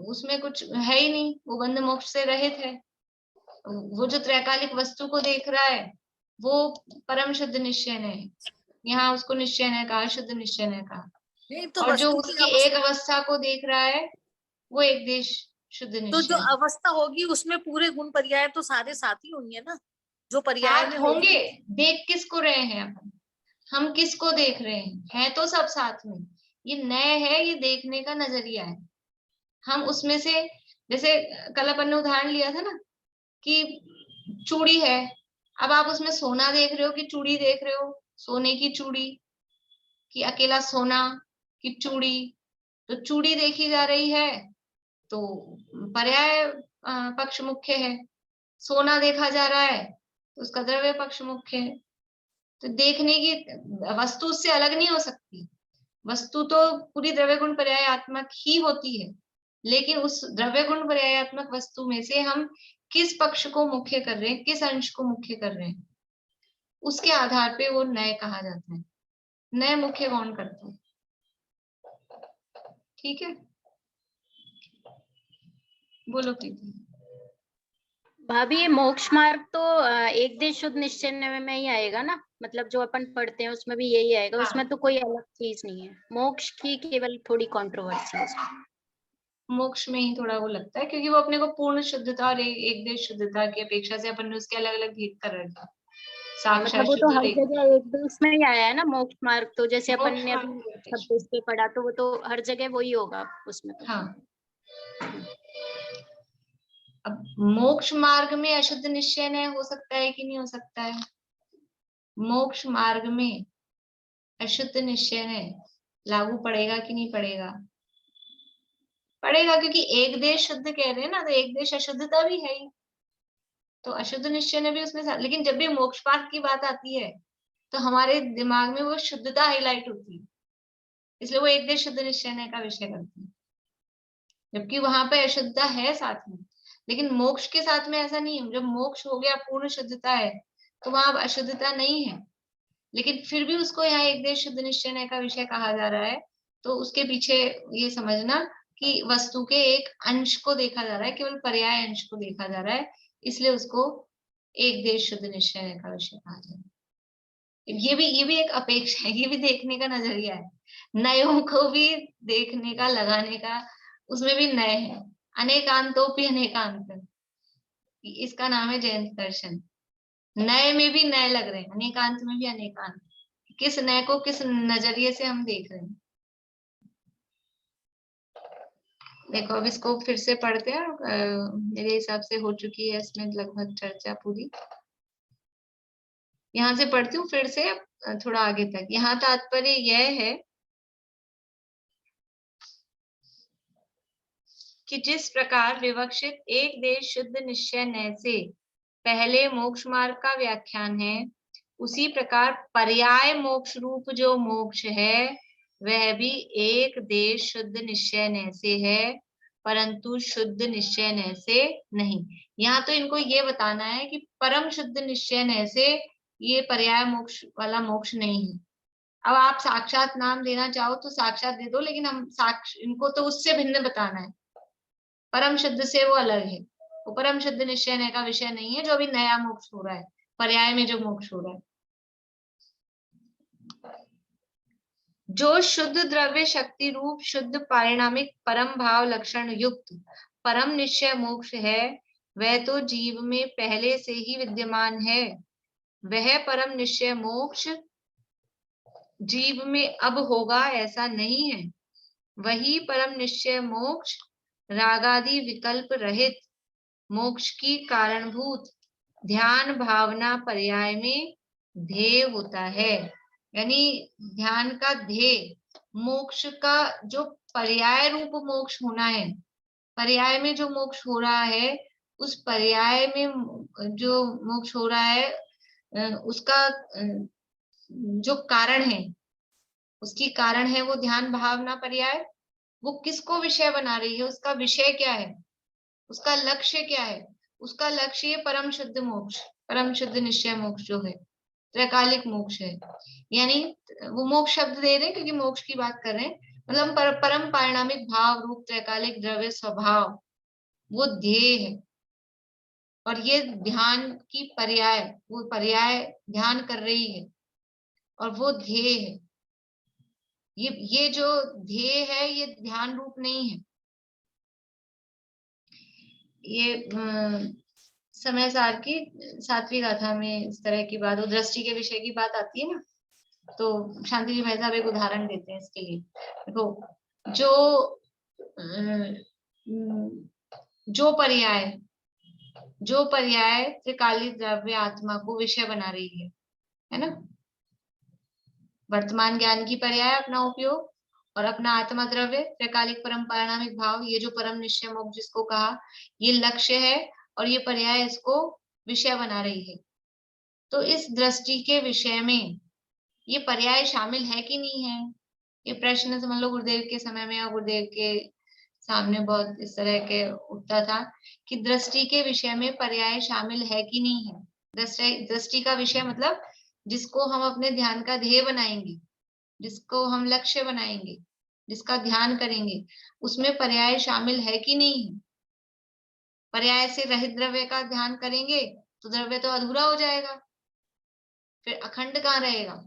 उसमें कुछ है ही नहीं, वो बंध मोक्ष से रहित है। वो जो त्रैकालिक वस्तु को देख रहा है वो परम शुद्ध निश्चय है। यहाँ उसको निश्चय ने कहा, शुद्ध निश्चय ने कहा। तो और जो उसकी एक अवस्था को देख रहा है वो एक देश शुद्ध निश्चय। तो जो अवस्था होगी उसमें पूरे गुण पर्याय तो सारे साथ ही होंगे ना, जो पर्याय में होंगे। देख किसको रहे हैं अपन, हम किसको देख रहे हैं तो सब साथ में। ये नए है, ये देखने का नजरिया है। हम उसमें से, जैसे कल अपन ने उदाहरण लिया था ना कि चूड़ी है, अब आप उसमें सोना देख रहे हो कि चूड़ी देख रहे हो, सोने की चूड़ी कि अकेला सोना की चूड़ी, तो चूड़ी देखी जा रही है तो पर्याय पक्ष मुख्य है। सोना देखा जा रहा है तो उसका द्रव्य पक्ष मुख्य है। तो देखने की वस्तु उससे अलग नहीं हो सकती। वस्तु तो पूरी द्रव्य गुण पर्यायात्मक ही होती है, लेकिन उस द्रव्य गुण पर्यायात्मक वस्तु में से हम किस पक्ष को मुख्य कर रहे हैं, किस अंश को मुख्य कर रहे हैं, उसके आधार पे वो नए कहा जाता है। नए मुख्य कौन करता है? ठीक है, बोलो प्रीति। भाभी ये मोक्ष मार्ग तो एक देश शुद्ध निश्चय में ही आएगा ना, मतलब जो अपन पढ़ते हैं उसमें भी यही आएगा। हाँ। उसमें तो कोई अलग चीज नहीं है, मोक्ष की केवल थोड़ी कंट्रोवर्सी है। मोक्ष में ही थोड़ा वो लगता है, क्योंकि वो अपने को पूर्ण शुद्धता और एक देश शुद्धता की अपेक्षा से अपन ने उसके अलग अलग भेद कर रखा। साक्षात मतलब वो तो शुद्ध हर देख जगह एक देश में ही आया है ना मोक्ष मार्ग, तो जैसे अपन मोक्ष ने मार्ग अभी को एक देश। 26 पे पढ़ा, तो वो तो हर जगह वही होगा उसमें तो। हाँ, अब मोक्ष मार्ग में अशुद्ध निश्चय न्याय हो सकता है कि नहीं हो सकता है? मोक्ष मार्ग में अशुद्ध निश्चय न्याय लागू पड़ेगा कि नहीं पड़ेगा? पड़ेगा, क्योंकि एक देश शुद्ध कह रहे हैं ना, तो एक देश अशुद्धता भी है ही, तो अशुद्ध निश्चय ने भी उसमें लेकिन जब भी मोक्ष मार्ग की बात आती है तो हमारे दिमाग में वो शुद्धता हाईलाइट होती है, इसलिए वो एक देश शुद्ध निश्चय का विषय करती है, जबकि वहां पे अशुद्धता है साथ में। लेकिन मोक्ष के साथ में ऐसा नहीं है, जब मोक्ष हो गया पूर्ण शुद्धता है तो वहां अशुद्धता नहीं है, लेकिन फिर भी उसको यहाँ एक देश शुद्ध निश्चय का विषय कहा जा रहा है। तो उसके पीछे ये समझना कि वस्तु के एक अंश को देखा जा रहा है, केवल पर्याय अंश को देखा जा रहा है, इसलिए उसको एक देश शुद्ध निश्चय का विषय कहा जा रहा है। ये भी एक अपेक्षा है, ये भी देखने का नजरिया है, नयों को भी देखने का, लगाने का, उसमें भी नए हैं, अनेकांतोपि अनेकांत, इसका नाम है जयंत दर्शन। नए में भी नए लग रहे हैं, अनेकांत में भी अनेकांत, किस नए को किस नजरिए से हम देख रहे हैं। देखो अब इसको फिर से पढ़ते हैं, मेरे हिसाब से हो चुकी है इसमें लगभग चर्चा पूरी। यहाँ से पढ़ती हूँ फिर से थोड़ा आगे तक। यहाँ तात्पर्य यह है कि जिस प्रकार विवक्षित एक देश शुद्ध निश्चय न्याय से पहले मोक्ष मार्ग का व्याख्यान है, उसी प्रकार पर्याय मोक्ष रूप जो मोक्ष है वह भी एक देश शुद्ध निश्चय न्याय से है, परंतु शुद्ध निश्चय न्याय से नहीं। यहाँ तो इनको ये बताना है कि परम शुद्ध निश्चय न्याय से ये पर्याय मोक्ष वाला मोक्ष नहीं है। अब आप साक्षात नाम देना चाहो तो साक्षात दे दो, लेकिन हम इनको तो उससे भिन्न बताना है, परम शुद्ध से वो अलग है, वो परम शुद्ध निश्चय न्याय का विषय नहीं है जो अभी नया मोक्ष हो रहा है, पर्याय में जो मोक्ष हो रहा है। जो शुद्ध द्रव्य शक्ति रूप शुद्ध पारिणामिक परम भाव लक्षण युक्त परम निश्चय मोक्ष है, वह तो जीव में पहले से ही विद्यमान है। वह परम निश्चय मोक्ष जीव में अब होगा ऐसा नहीं है। वही परम निश्चय मोक्ष रागादि विकल्प रहित मोक्ष की कारणभूत ध्यान भावना पर्याय में ध्येय होता है। यानी ध्यान का ध्येय, मोक्ष का जो पर्याय रूप मोक्ष होना है, पर्याय में जो मोक्ष हो रहा है, उस पर्याय में जो मोक्ष हो रहा है उसका जो कारण है, उसकी कारण है वो ध्यान भावना पर्याय। वो किसको विषय बना रही है, उसका विषय क्या है, उसका लक्ष्य क्या है? उसका लक्ष्य ये परम शुद्ध मोक्ष, परम शुद्ध निश्चय मोक्ष जो है, त्रैकालिक मोक्ष है। यानी वो मोक्ष शब्द दे रहे हैं क्योंकि मोक्ष की बात कर रहे हैं, मतलब परम पारिणामिक भाव रूप त्रैकालिक द्रव्य स्वभाव वो ध्येय है, और ये ध्यान की पर्याय, वो पर्याय ध्यान कर रही है और वो ध्येय है। ये जो ध्येय है ये ध्यान रूप नहीं है। ये समय सार की 7वीं गाथा में इस तरह की बात, दृष्टि के विषय की बात आती है ना, तो शांति जी भाई साहब एक उदाहरण देते हैं इसके लिए। देखो जो पर्याय त्रिकालिक द्रव्य आत्मा को विषय बना रही है ना, वर्तमान ज्ञान की पर्याय अपना उपयोग और अपना आत्मा द्रव्य त्रैकालिक परम पारिणामिक भाव, ये जो परम निश्चय मोक्ष जिसको कहा, ये लक्ष्य है और ये पर्याय इसको विषय बना रही है। तो इस दृष्टि के विषय में ये पर्याय शामिल है कि नहीं है, ये प्रश्न समझ लो गुरुदेव के समय में और गुरुदेव के सामने बहुत इस तरह के उठता था कि दृष्टि के विषय में पर्याय शामिल है कि नहीं है। दृष्टि का विषय मतलब जिसको हम अपने ध्यान का ध्येय बनाएंगे, जिसको हम लक्ष्य बनाएंगे, जिसका ध्यान करेंगे, उसमें पर्याय शामिल है कि नहीं है। पर्याय से रहित द्रव्य का ध्यान करेंगे तो द्रव्य तो अधूरा हो जाएगा, फिर अखंड कहाँ रहेगा।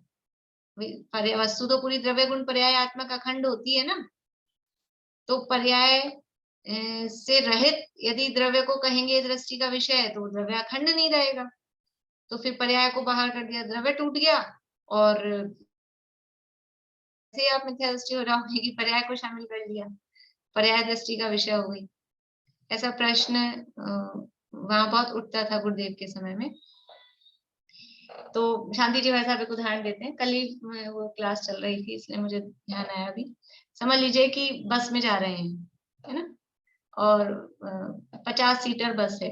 वस्तु तो पूरी द्रव्य गुण पर्याय आत्मक अखंड होती है ना, तो पर्याय से रहित यदि द्रव्य को कहेंगे दृष्टि का विषय है तो द्रव्य अखंड नहीं रहेगा। तो फिर पर्याय को बाहर कर दिया, द्रव्य टूट गया। और ऐसे आप मिथ्या दृष्टि हो जाओगे कि पर्याय को शामिल कर लिया, पर्याय दृष्टि का विषय हो गई। ऐसा प्रश्न वहां बहुत उठता था गुरुदेव के समय में। तो शांति जी भाई साहब एक उदाहरण देते हैं, कल ही वो क्लास चल रही थी इसलिए मुझे ध्यान आया अभी। समझ लीजिए कि बस में जा रहे हैं, है ना, और 50 सीटर बस है,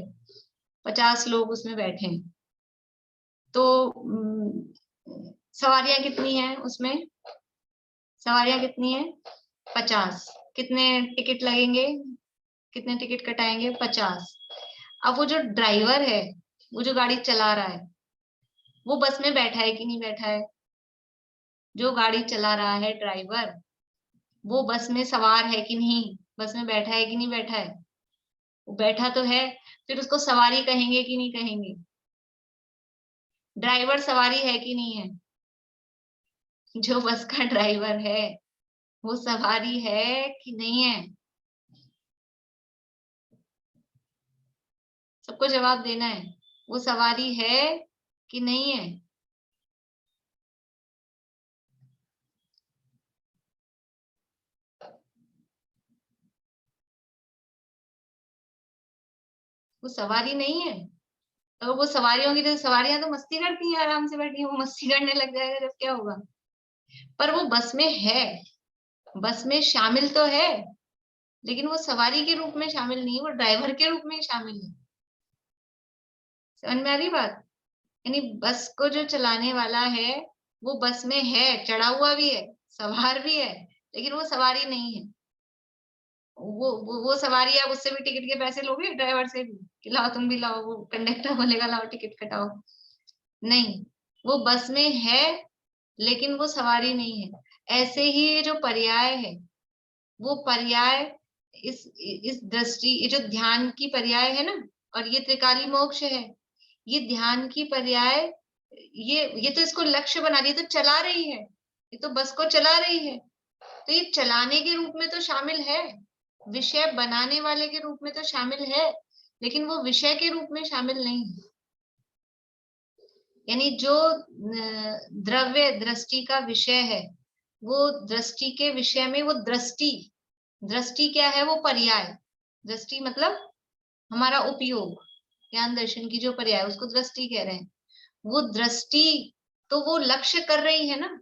50 लोग उसमें बैठे हैं। तो सवारियां कितनी हैं उसमें? सवारियां कितनी है? 50। कितने टिकट लगेंगे? कितने टिकट कटाएंगे? 50। अब वो जो ड्राइवर है, वो जो गाड़ी चला रहा है, वो बस में बैठा है कि नहीं बैठा है? जो गाड़ी चला रहा है ड्राइवर, वो बस में सवार है कि नहीं? बस में बैठा है कि नहीं बैठा है? वो बैठा तो है, फिर उसको सवारी कहेंगे कि नहीं कहेंगे? ड्राइवर सवारी है कि नहीं है? जो बस का ड्राइवर है वो सवारी है कि नहीं है? सबको जवाब देना है, वो सवारी है कि नहीं है? वो सवारी नहीं है। तो वो सवारी होंगी तो सवारियां तो मस्ती करती हैं, आराम से बैठी हैं, वो मस्ती करने लग जाएगा जब क्या होगा? पर वो बस में है, बस में शामिल तो है, लेकिन वो सवारी के रूप में शामिल नहीं, वो ड्राइवर के रूप में शामिल है। समझ में आ रही बात? यानी बस को जो चलाने वाला है वो बस में है, चढ़ा हुआ भी है, सवार भी है, लेकिन वो सवारी नहीं है। वो सवारी, आप उससे भी टिकट के पैसे लोगे, ड्राइवर से भी कि लाओ तुम भी लाओ, वो कंडक्टर बोलेगा लाओ टिकट कटाओ? नहीं, वो बस में है लेकिन वो सवारी नहीं है। ऐसे ही ये जो पर्याय है, वो पर्याय इस दृष्टि, ये जो ध्यान की पर्याय है ना, और ये त्रिकाली मोक्ष है, ये ध्यान की पर्याय, ये तो इसको लक्ष्य बना रही है, तो चला रही है, ये तो बस को चला रही है, तो ये चलाने के रूप में तो शामिल है, विषय बनाने वाले के रूप में तो शामिल है, लेकिन वो विषय के रूप में शामिल नहीं है। यानी जो द्रव्य दृष्टि का विषय है, वो दृष्टि के विषय में वो दृष्टि क्या है? वो पर्याय। दृष्टि मतलब हमारा उपयोग, ज्ञान दर्शन की जो पर्याय, उसको दृष्टि कह रहे हैं। वो दृष्टि तो वो लक्ष्य कर रही है ना,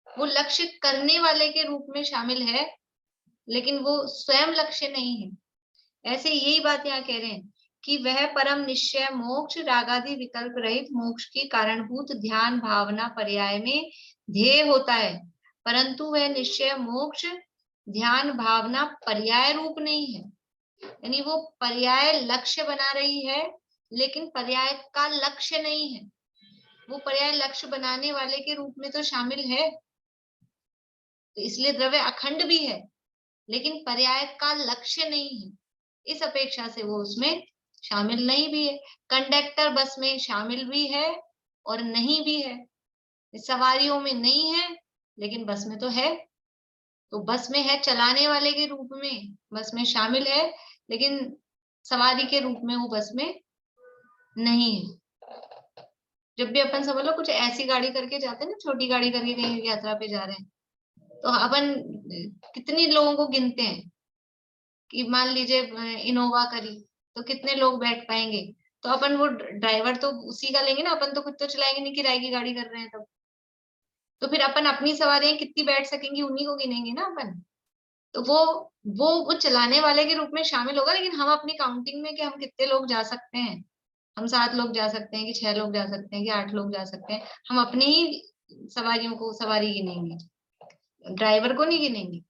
वो लक्ष्य करने वाले के रूप में शामिल है, लेकिन वो स्वयं लक्ष्य नहीं है। ऐसे यही बात यहाँ कह रहे हैं कि वह परम निश्चय मोक्ष रागादि विकल्प रहित मोक्ष की कारणभूत ध्यान भावना पर्याय में ध्येय होता है, परंतु वह निश्चय मोक्ष ध्यान भावना पर्याय रूप नहीं है। यानी वो पर्याय लक्ष्य बना रही है, लेकिन पर्याय का लक्ष्य नहीं है। वो पर्याय लक्ष्य बनाने वाले के रूप में तो शामिल है, तो इसलिए द्रव्य अखंड भी है, लेकिन पर्याय का लक्ष्य नहीं है। इस अपेक्षा से वो उसमें शामिल नहीं भी है। कंडक्टर बस में शामिल भी है और नहीं भी है, सवारियों में नहीं है लेकिन बस में तो है। तो बस में है चलाने वाले के रूप में, बस में शामिल है, लेकिन सवारी के रूप में वो बस में नहीं है। जब भी अपन समझ लो कुछ ऐसी गाड़ी करके जाते हैं ना, छोटी गाड़ी करके कहीं यात्रा पे जा रहे हैं, तो अपन कितने लोगों को गिनते हैं कि मान लीजिए इनोवा करी तो कितने लोग बैठ पाएंगे, तो अपन वो ड्राइवर तो उसी का लेंगे ना, अपन तो खुद तो चलाएंगे नहीं, किराए की गाड़ी कर रहे हैं। तो फिर अपन अपनी सवारियां कितनी बैठ सकेंगी उन्हीं को गिनेंगे ना अपन। तो वो चलाने वाले के रूप में शामिल होगा, लेकिन हम अपनी काउंटिंग में कि हम कितने लोग जा सकते हैं, हम 7 लोग जा सकते हैं कि 6 लोग जा सकते हैं कि 8 लोग जा सकते हैं, हम अपनी ही सवारियों को सवारी गिनेंगे, ड्राइवर को नहीं गिनेंगे।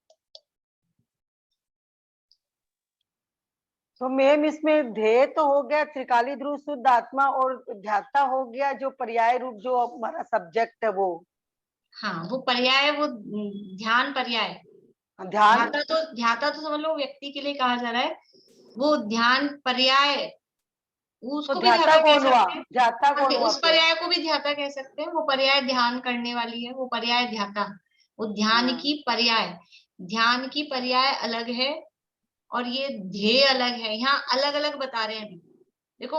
तो मैम इसमें ध्येय तो हो गया त्रिकाली ध्रुव शुद्ध आत्मा, और ध्याता हो गया जो पर्याय रूप जो हमारा सब्जेक्ट है वो। हाँ, वो पर्याय, वो ध्यान पर्याय। ध्यान ध्याता तो समझ लो व्यक्ति के लिए कहा जा रहा है, वो ध्यान पर्याय, उसको तो भी ध्याता कह कौन हुआ? सकते हैं। ध्याता कौन हुआ? उस पर्याय को भी ध्याता कह सकते हैं। वो पर्याय ध्यान करने वाली है, वो पर्याय ध्याता। वो ध्यान की पर्याय, ध्यान की पर्याय अलग है और ये ध्येय अलग है। यहाँ अलग अलग बता रहे हैं। देखो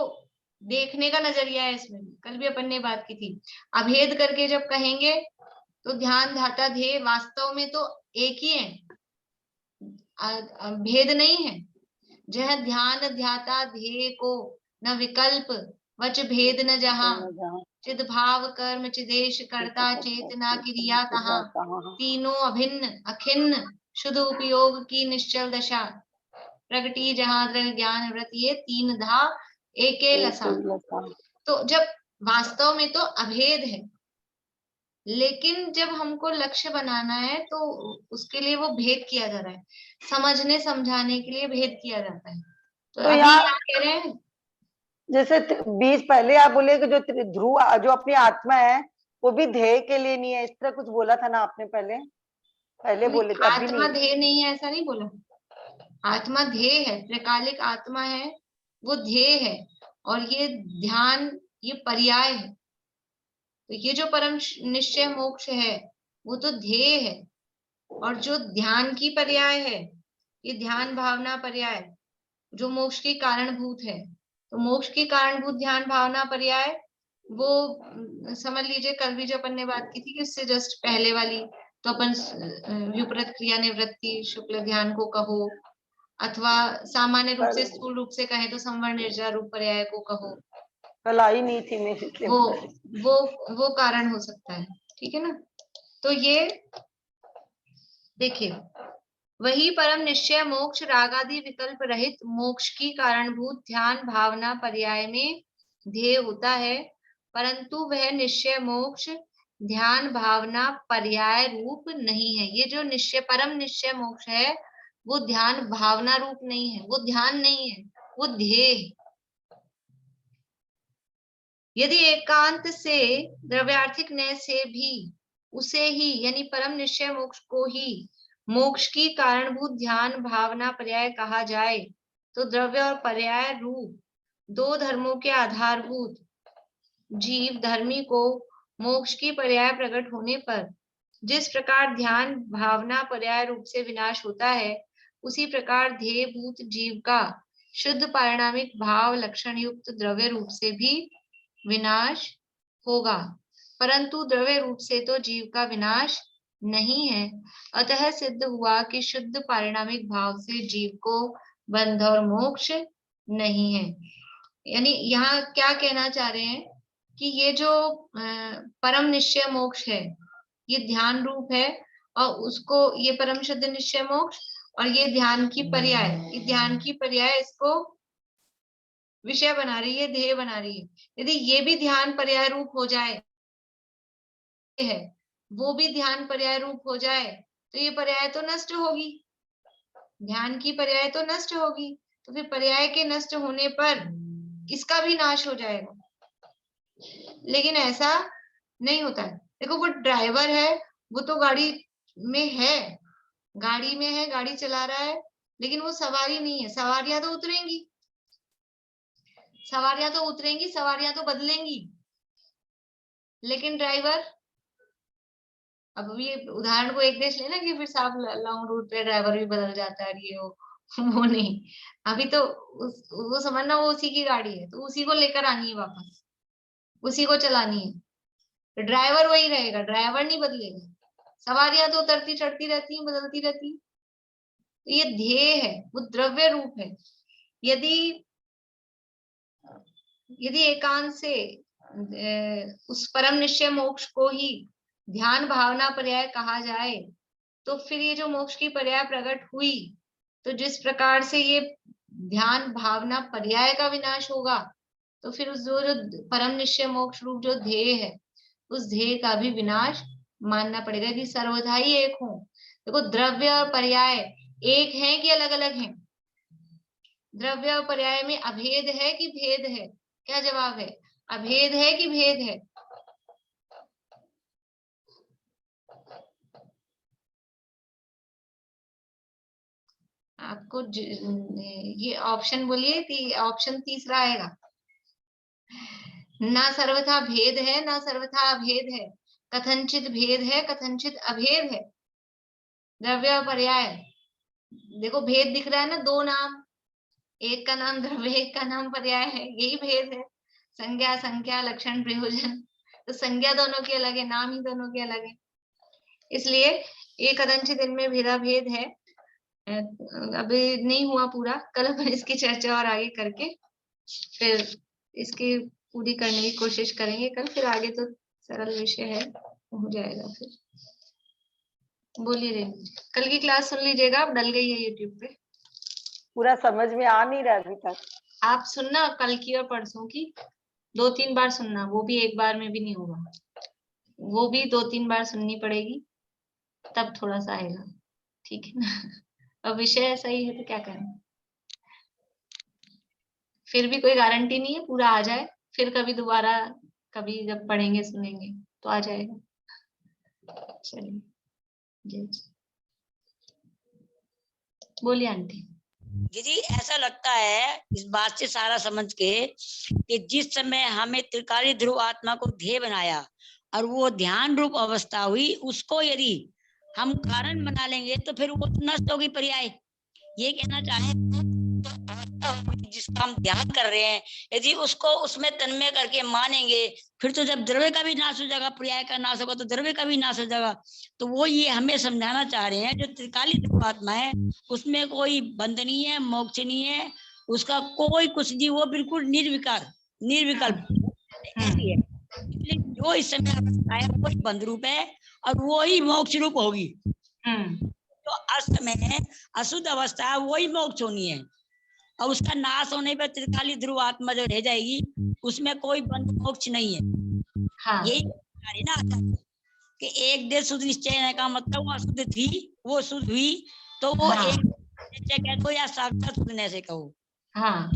देखने का नजरिया है इसमें। कल भी अपन ने बात की थी, अभेद करके जब कहेंगे तो ध्यान धाता ध्येय वास्तव में तो एक ही है, भेद नहीं है। जह ध्यान ध्याता ध्येय को न विकल्प वच भेद न जहाँ, चिद भाव कर्म चिदेश करता चेतना क्रिया तहाँ, तीनों अभिन्न अखिन्न शुद्ध उपयोग की निश्चल दशा, प्रगति जहाँ दृढ़ ज्ञान व्रत ये तीन धा एके लसा। तो जब वास्तव में तो अभेद है, लेकिन जब हमको लक्ष्य बनाना है तो उसके लिए वो भेद किया जा रहा है, समझने समझाने के लिए भेद किया जाता है। तो अभी यहाँ कह रहे हैं जैसे 20 पहले आप बोले कि जो ध्रुव जो अपनी आत्मा है वो भी ध्येय के लिए नहीं है, इस तरह कुछ बोला था ना आपने पहले बोले थे, अभी आत्मा नहीं। ध्येय नहीं है ऐसा नहीं बोला, आत्मा ध्येय है, त्रिकालिक आत्मा है वो ध्येय है, और ये ध्यान ये पर्याय है। तो ये जो परम निश्चय मोक्ष है वो तो ध्येय है, और जो ध्यान की पर्याय है ये ध्यान भावना पर्याय जो मोक्ष की कारणभूत है। तो मोक्ष की कारणभूत ध्यान भावना पर्याय वो समझ लीजिए कल भी जो अपन ने बात की थी कि उससे जस्ट पहले वाली, तो अपन विपरीत क्रिया निवृत्ति शुक्ल ध्यान को कहो, अथवा सामान्य रूप से स्थूल रूप से कहे तो संवर निर्जरा रूप पर्याय को कहो। कल आई नहीं थी मैं इसलिए वो कारण हो सकता है, ठीक है ना। तो ये देखिए वही परम निश्चय मोक्ष रागादि विकल्प रहित मोक्ष की कारणभूत ध्यान भावना पर्याय में ध्येय होता है, परंतु वह निश्चय मोक्ष ध्यान भावना पर्याय रूप नहीं है। ये जो निश्चय परम निश्चय मोक्ष है वो ध्यान भावना रूप नहीं है, वो ध्यान नहीं है, वो ध्येय है। यदि एकांत से द्रव्यार्थिक न्याय से भी उसे ही यानी परम निश्चय मोक्ष को ही मोक्ष की कारणभूत ध्यान भावना पर्याय कहा जाए तो द्रव्य और पर्याय रूप दो धर्मों के आधारभूत जीव धर्मी को मोक्ष की पर्याय प्रकट होने पर जिस प्रकार ध्यान भावना पर्याय रूप से विनाश होता है, उसी प्रकार ध्येय भूत जीव का शुद्ध पारिणामिक भाव लक्षण युक्त द्रव्य रूप से भी विनाश होगा, परंतु द्रव्य रूप से तो जीव का विनाश नहीं है। अतः सिद्ध हुआ कि शुद्ध पारिणामिक भाव से जीव को बंध और मोक्ष नहीं है। यानी यहाँ क्या कहना चाह रहे हैं कि ये जो परम निश्चय मोक्ष है ये ध्यान रूप है, और उसको ये परम शुद्ध निश्चय मोक्ष और ये ध्यान की पर्याय, ये ध्यान की पर्याय इसको विषय बना रही है, ध्येय बना रही है। यदि ये भी ध्यान पर्याय रूप हो जाए है, वो भी ध्यान पर्याय रूप हो जाए तो ये पर्याय तो नष्ट होगी, ध्यान की पर्याय तो नष्ट होगी, तो फिर पर्याय के नष्ट होने पर इसका भी नाश हो जाएगा। लेकिन ऐसा नहीं होता है। देखो वो ड्राइवर है वो तो गाड़ी में है, गाड़ी चला रहा है, लेकिन वो सवारी नहीं है। सवारियां तो उतरेंगी, सवारियां तो बदलेंगी, लेकिन ड्राइवर, अब ये उदाहरण को एक देश लेना कि फिर साफ लॉन्ग रूट पे ड्राइवर भी बदल जाता है, ये वो नहीं, अभी तो वो समझना वो उसी की गाड़ी है तो उसी को लेकर आनी है वापस, उसी को चलानी है, तो ड्राइवर वही रहेगा, ड्राइवर नहीं बदलेगा। सवारियां तो उतरती चढ़ती रहती हैं, बदलती रहती। तो ये ध्येय है, वो द्रव्य रूप है। यदि एकांत से उस परम निश्चय मोक्ष को ही ध्यान भावना पर्याय कहा जाए तो फिर ये जो मोक्ष की पर्याय प्रकट हुई, तो जिस प्रकार से ये ध्यान भावना पर्याय का विनाश होगा, तो फिर उस जो परम निश्चय मोक्ष रूप जो ध्येय है उस ध्येय का भी विनाश मानना पड़ेगा कि सर्वथा ही एक हो। देखो द्रव्य और पर्याय एक हैं कि अलग अलग हैं? द्रव्य और पर्याय में अभेद है कि भेद है? क्या जवाब है? अभेद है कि भेद है? आपको ये ऑप्शन बोलिए, ऑप्शन तीसरा आएगा। ना सर्वथा भेद है ना सर्वथा अभेद है, कथनचित भेद है कथनचित अभेद है। द्रव्य और पर्याय, देखो भेद दिख रहा है ना, दो नाम, एक का नाम द्रव्य एक का नाम पर्याय है, यही भेद है। संज्ञा संख्या लक्षण प्रयोजन, तो संज्ञा दोनों की अलग है, नाम ही दोनों के अलग है। इसलिए ये कथनचित इनमें भेदा भेद है। अभी नहीं हुआ पूरा, कल अपन इसकी चर्चा और आगे करके फिर इसकी पूरी करने की कोशिश करेंगे कल। फिर आगे तो सरल विषय है, हो जाएगा फिर। बोलिए रेणु जी, कल की क्लास सुन लीजिएगा, अब डल गई है यूट्यूब पे। पूरा समझ में आ नहीं रहा अभी तक। आप सुनना कल की और परसों की 2-3 बार सुनना, वो भी एक बार में भी नहीं होगा, वो भी 2-3 बार सुननी पड़ेगी, तब थोड़ा सा आएगा, ठीक है ना। अब विषय ऐसा ही है तो क्या करें, फिर भी कोई गारंटी नहीं है पूरा आ जाए, फिर कभी दोबारा कभी जब पढ़ेंगे सुनेंगे तो आ जाएगा। चलिए जी, बोलिए आंटी। दीदी ऐसा लगता है इस बात से सारा समझ के कि जिस समय हमें त्रिकाली ध्रुव आत्मा को ध्येय बनाया और वो ध्यान रूप अवस्था हुई, उसको यदि हम कारण बना लेंगे तो फिर वो नष्ट होगी पर्याय। ये कहना चाहे जिसका हम ध्यान कर रहे हैं, यदि उसको उसमें तन्मय करके मानेंगे, फिर तो जब द्रव्य का भी नाश हो जाएगा, पर्याय का नाश होगा तो द्रव्य का भी नाश हो जाएगा। तो वो ये हमें समझाना चाह रहे हैं, जो त्रिकाली आत्मा है उसमें कोई बंध नहीं है, मोक्ष नहीं है, उसका कोई कुछ नहीं, वो बिल्कुल निर्विकार निर्विकल्प ऐसी है। इसलिए जो इस समय अवस्था है वो बंध रूप है और वो ही मोक्ष रूप होगी। तो अस्त में अशुद्ध अवस्था वही मोक्ष होनी है, और उसका नाश होने पर त्रिकाली ध्रुव आत्मा जो रह जाएगी, उसमें कोई बंध मोक्ष नहीं है। हाँ। यही है ना कि एक देश शुद्ध निश्चय का मतलब वो अशुद्ध थी, वो शुद्ध हुई, तो वो हाँ। एक निश्चय कह दो या साक्षात शुद्ध से कहो। हाँ।